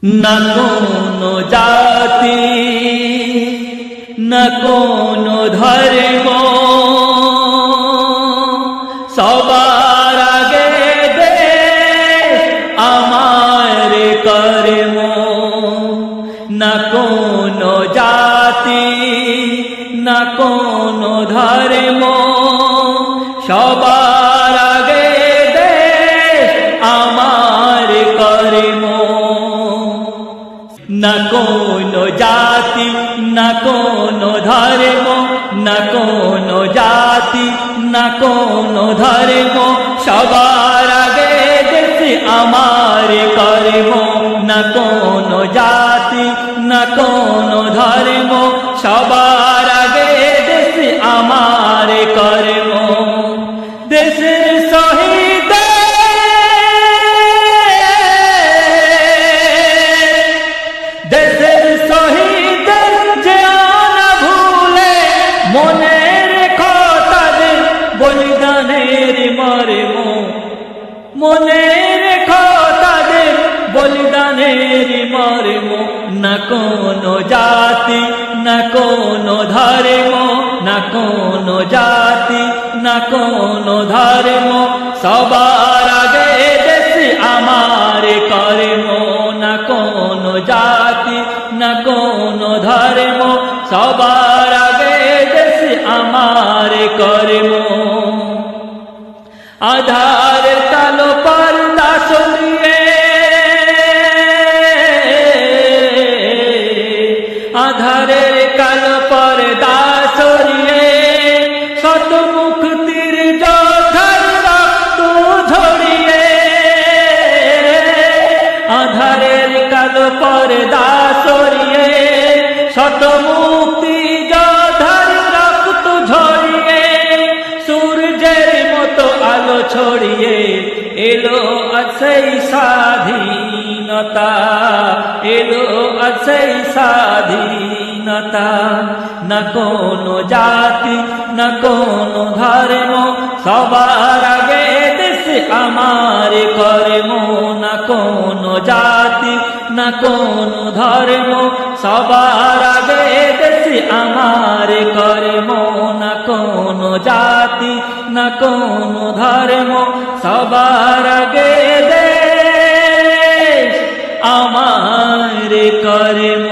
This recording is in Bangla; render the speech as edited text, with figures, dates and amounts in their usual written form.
না কোনো জাতি না কোনো ধর্ম সবার আগে দেশ আমার কর্ম। না কোনো জাতি না কোনো ধর্ম সবার আগে দেশ আমার কর্ম। না কোনো জাতি না কোনো ধর্ম না কোনো জাতি না কোনো ধর্ম সবার আগে দেশ আমার কর্ম। না কোনো জাতি না কোনো ধর্ম সবার আগে দেশ আমার কর্ম। দেশের শহীদ দেশের শহীদ যে না ভুলে মনে রেখো তাদের বলিদানের মর্ম। মনে রেখো তাদের বলিদানের মর্ম। না কোনো জাতি না কোনো ধর্ম না কোনো জাতি না কোনো ধর্ম সবার আগে দেশ আমার কর্ম। না কোনো জাতি না কোনো ধর্ম সবার আগে দেশ আমার কর্ম। আধার কালো পর্দা সরিয়ে আধারের কালো পর্দা সরিয়ে শত মুক্তির যোদ্ধার রক্ত ঝরিয়ে। আধারের কালো পর্দা সরিয়ে শত মুক্তি যোদ্ধার রক্ত ঝরিয়ে। সূর্যের মতো আলো ছড়িয়ে এলো আজ সেই স্বাধীনতা। এলো আজ সেই স্বাধীনতা। না কোনো জাতি না কোনো ধর্ম সবার আগে দেশ আমার কর্ম। না কোনো জাতি না কোনো ধর্ম সবার আগে দেশ আমার কর্ম। না কোনো জাতি না কোনো ধর্ম সবার আগে দেশ আমার কর্ম।